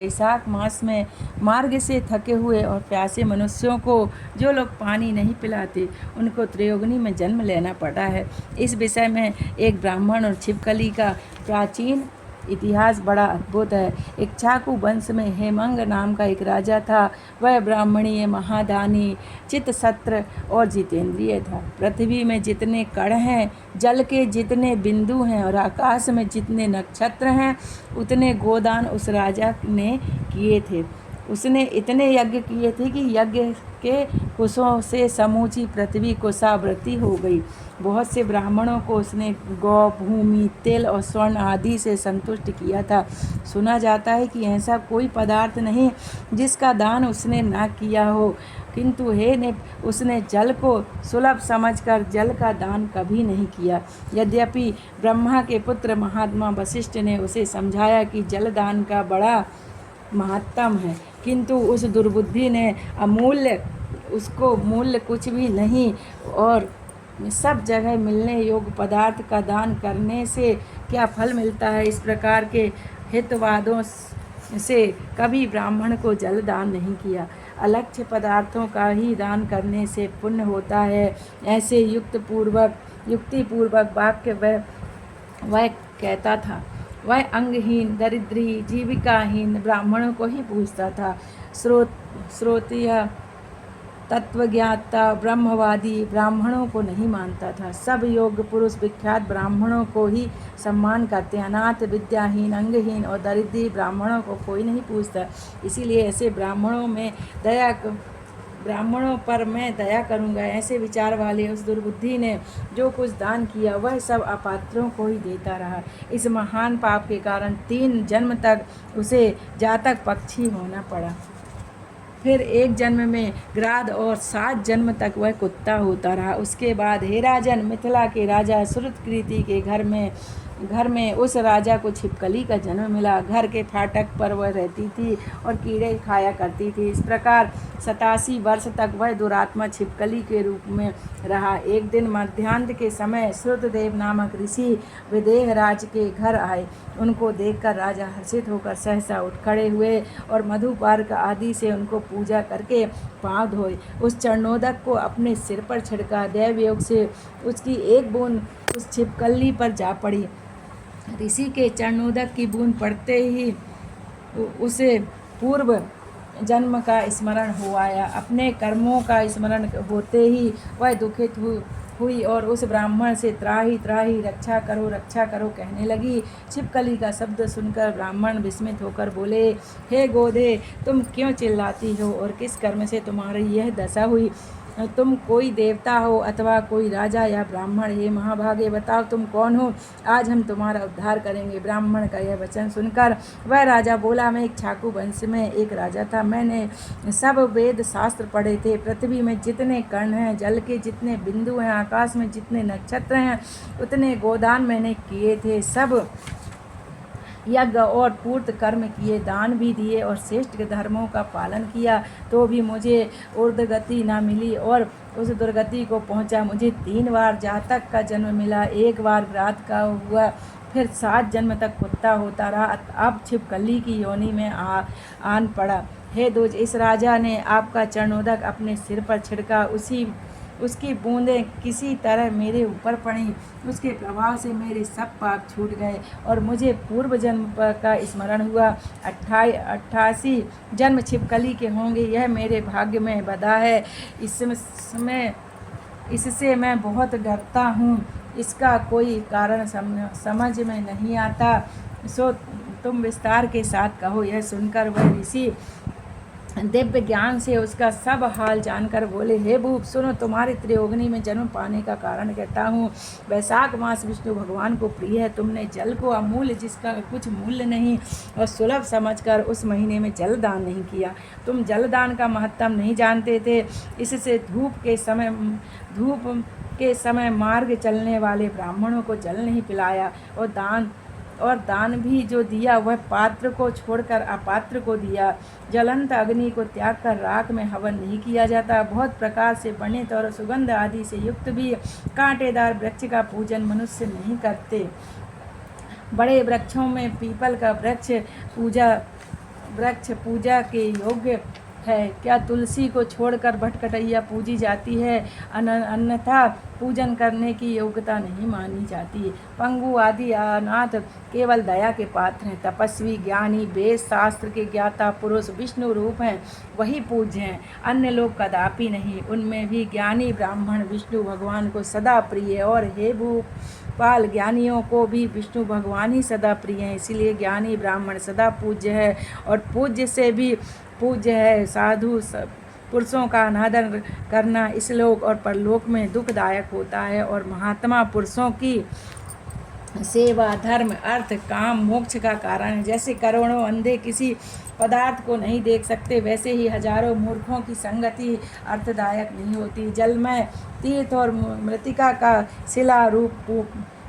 वैशाख मास में मार्ग से थके हुए और प्यासे मनुष्यों को जो लोग पानी नहीं पिलाते उनको त्रियोगनी में जन्म लेना पड़ा है। इस विषय में एक ब्राह्मण और छिपकली का प्राचीन इतिहास बड़ा अद्भुत है। इक्ष्वाकु वंश में हेमंग नाम का एक राजा था। वह ब्राह्मणीय, महादानी, चित्तसत्र और जितेंद्रिय था। पृथ्वी में जितने कण हैं, जल के जितने बिंदु हैं और आकाश में जितने नक्षत्र हैं, उतने गोदान उस राजा ने किए थे। उसने इतने यज्ञ किए थे कि यज्ञ के कुशों से समूची पृथ्वी कुशावृति हो गई। बहुत से ब्राह्मणों को उसने गौ, भूमि, तिल और स्वर्ण आदि से संतुष्ट किया था। सुना जाता है कि ऐसा कोई पदार्थ नहीं जिसका दान उसने ना किया हो, किंतु उसने जल को सुलभ समझकर जल का दान कभी नहीं किया। यद्यपि ब्रह्मा के पुत्र महात्मा वशिष्ठ ने उसे समझाया कि जल दान का बड़ा महत्तम है, किंतु उस दुर्बुद्धि ने उसको मूल्य कुछ भी नहीं और सब जगह मिलने योग्य पदार्थ का दान करने से क्या फल मिलता है, इस प्रकार के हितवादों से कभी ब्राह्मण को जल दान नहीं किया। अलक्ष्य पदार्थों का ही दान करने से पुण्य होता है, ऐसे युक्तिपूर्वक वाक्य वह कहता था। वह अंगहीन, दरिद्री, जीविकाहीन ब्राह्मणों को ही पूछता था। श्रोत्रिय, तत्वज्ञाता, ब्रह्मवादी ब्राह्मणों को नहीं मानता था। सब योग पुरुष विख्यात ब्राह्मणों को ही सम्मान करते हैं। अनाथ, विद्याहीन, अंगहीन और दरिद्री ब्राह्मणों को कोई नहीं पूछता। इसीलिए ऐसे ब्राह्मणों पर मैं दया करूँगा। ऐसे विचार वाले उस दुर्बुद्धि ने जो कुछ दान किया वह सब अपात्रों को ही देता रहा। इस महान पाप के कारण 3 जन्म तक उसे जातक पक्षी होना पड़ा। फिर 1 जन्म में ग्राद और 7 जन्म तक वह कुत्ता होता रहा। उसके बाद हे राजन, मिथिला के राजा श्रुतकीर्ति के घर में उस राजा को छिपकली का जन्म मिला। घर के फाटक पर वह रहती थी और कीड़े खाया करती थी। इस प्रकार 87 वर्ष तक वह दुरात्मा छिपकली के रूप में रहा। एक दिन मध्याह्न के समय श्रुतदेव नामक ऋषि विदेहराज के घर आए। उनको देखकर राजा हर्षित होकर सहसा उठ खड़े हुए और मधुपर्क आदि से उनको पूजा करके पांव धोए। उस चरणोदक को अपने सिर पर छिड़का। दैवयोग से उसकी एक बूंद उस छिपकली पर जा पड़ी। ऋषि के चरणोदक की बूंद पड़ते ही उसे पूर्व जन्म का स्मरण हो आया। अपने कर्मों का स्मरण होते ही वह दुखित हुई और उस ब्राह्मण से त्राहि त्राहि, रक्षा करो कहने लगी। छिपकली का शब्द सुनकर ब्राह्मण विस्मित होकर बोले, हे गोधे, तुम क्यों चिल्लाती हो और किस कर्म से तुम्हारी यह दशा हुई? तुम कोई देवता हो अथवा कोई राजा या ब्राह्मण? हे महाभागे, बताओ तुम कौन हो? आज हम तुम्हारा उद्धार करेंगे। ब्राह्मण का यह वचन सुनकर वह राजा बोला, मैं इक्ष्वाकु वंश में एक राजा था। मैंने सब वेद शास्त्र पढ़े थे। पृथ्वी में जितने कण हैं, जल के जितने बिंदु हैं, आकाश में जितने नक्षत्र हैं, उतने गोदान मैंने किए थे। सब यज्ञ और पूर्त कर्म किए, दान भी दिए और श्रेष्ठ धर्मों का पालन किया, तो भी मुझे ऊर्ध्वगति न मिली और उस दुर्गति को पहुंचा। मुझे 3 बार जातक का जन्म मिला, 1 बार व्रात का हुआ, फिर 7 जन्म तक कुत्ता होता रहा, अब छिपकली की योनि में आन पड़ा। हे दूज, इस राजा ने आपका चरणोदक अपने सिर पर छिड़का। उसकी बूंदें किसी तरह मेरे ऊपर पड़ी। उसके प्रभाव से मेरे सब पाप छूट गए और मुझे पूर्व जन्म का स्मरण हुआ। 88 जन्म छिपकली के होंगे, यह मेरे भाग्य में बधा है। इससे मैं बहुत डरता हूँ। इसका कोई कारण समझ में नहीं आता, सो तुम विस्तार के साथ कहो। यह सुनकर वह ऋषि दिव्य ज्ञान से उसका सब हाल जानकर बोले, हे भूप, सुनो, तुम्हारे त्रियोगनी में जन्म पाने का कारण कहता हूँ। वैशाख मास विष्णु भगवान को प्रिय है। तुमने जल को अमूल्य, जिसका कुछ मूल्य नहीं और सुलभ समझकर उस महीने में जल दान नहीं किया। तुम जल दान का महत्तम नहीं जानते थे। इससे धूप के समय मार्ग चलने वाले ब्राह्मणों को जल नहीं पिलाया और दान भी जो दिया वह पात्र को छोड़कर अपात्र को दिया। ज्वलंत अग्नि को त्याग कर राख में हवन नहीं किया जाता। बहुत प्रकार से वर्णित और सुगंध आदि से युक्त भी कांटेदार वृक्ष का पूजन मनुष्य नहीं करते। बड़े वृक्षों में पीपल का वृक्ष वृक्ष पूजा के योग्य है? क्या तुलसी को छोड़कर भटकटैया पूजी जाती है? अन्यथा पूजन करने की योग्यता नहीं मानी जाती। पंगु आदि अनाथ केवल दया के पात्र हैं। तपस्वी, ज्ञानी, वेद शास्त्र के ज्ञाता पुरुष विष्णु रूप हैं, वही पूज्य हैं, अन्य लोग कदापि नहीं। उनमें भी ज्ञानी ब्राह्मण विष्णु भगवान को सदा प्रिय, और हे भूपाल, ज्ञानियों को भी विष्णु भगवान ही सदा प्रिय हैं। इसीलिए ज्ञानी ब्राह्मण सदा पूज्य है, और पूज्य से भी पूज्य है। साधु पुरुषों का अनादर करना इस लोक और परलोक में दुखदायक होता है, और महात्मा पुरुषों की सेवा धर्म अर्थ काम मोक्ष का कारण है। जैसे करोड़ों अंधे किसी पदार्थ को नहीं देख सकते, वैसे ही हजारों मूर्खों की संगति अर्थदायक नहीं होती। जलमय तीर्थ और मृतिका का शिला रूप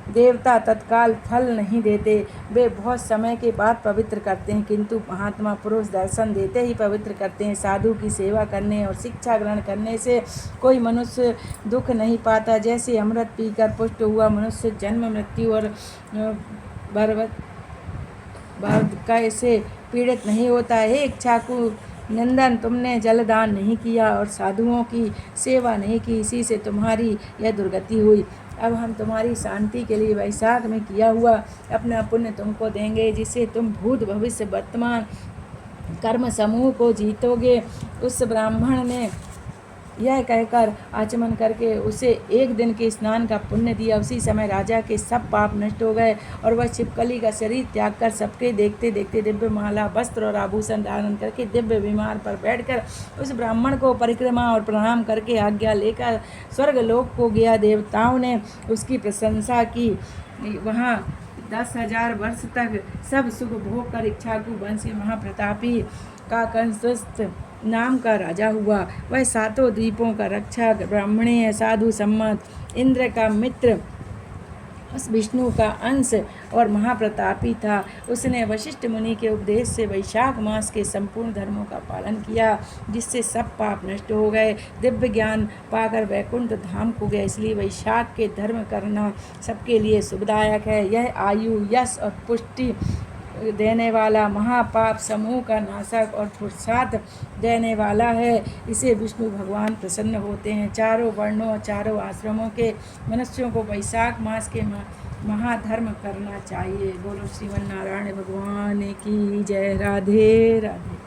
देवता तत्काल फल नहीं देते, वे बहुत समय के बाद पवित्र करते हैं, किंतु महात्मा पुरुष दर्शन देते ही पवित्र करते हैं। साधु की सेवा करने और शिक्षा ग्रहण करने से कोई मनुष्य दुख नहीं पाता। जैसे अमृत पीकर पुष्ट हुआ मनुष्य जन्म मृत्यु और बर्धक्य से पीड़ित नहीं होता है। हे इक्ष्वाकु नंदन, तुमने जलदान नहीं किया और साधुओं की सेवा नहीं की, इसी से तुम्हारी यह दुर्गति हुई। अब हम तुम्हारी शांति के लिए वैशाख में किया हुआ अपना पुण्य तुमको देंगे, जिससे तुम भूत भविष्य वर्तमान कर्म समूह को जीतोगे। उस ब्राह्मण ने यह कहकर आचमन करके उसे एक दिन के स्नान का पुण्य दिया। उसी समय राजा के सब पाप नष्ट हो गए, और वह छिपकली का शरीर त्याग कर सबके देखते देखते दिव्य माला वस्त्र और आभूषण धारण करके दिव्य विमान पर बैठकर उस ब्राह्मण को परिक्रमा और प्रणाम करके आज्ञा लेकर स्वर्ग लोक को गया। देवताओं ने उसकी प्रशंसा की। वहाँ 10,000 वर्ष तक सब सुख भोग कर इक्ष्वाकु वंशी महाप्रतापी काकस्थ नाम का राजा हुआ। वह 7 द्वीपों का रक्षक, ब्राह्मणीय, साधु सम्मत, इंद्र का मित्र, विष्णु का अंश और महाप्रतापी था। उसने वशिष्ठ मुनि के उपदेश से वैशाख मास के संपूर्ण धर्मों का पालन किया, जिससे सब पाप नष्ट हो गए। दिव्य ज्ञान पाकर वैकुंठ धाम को गया। इसलिए वैशाख के धर्म करना सबके लिए शुभदायक है। यह आयु, यश और पुष्टि देने वाला, महापाप समूह का नाशक और पुरुषार्थ देने वाला है। इसे विष्णु भगवान प्रसन्न होते हैं। चारों वर्णों और चारों आश्रमों के मनुष्यों को वैशाख मास के महाधर्म करना चाहिए। बोलो श्रीमन नारायण भगवान की जय। राधे राधे।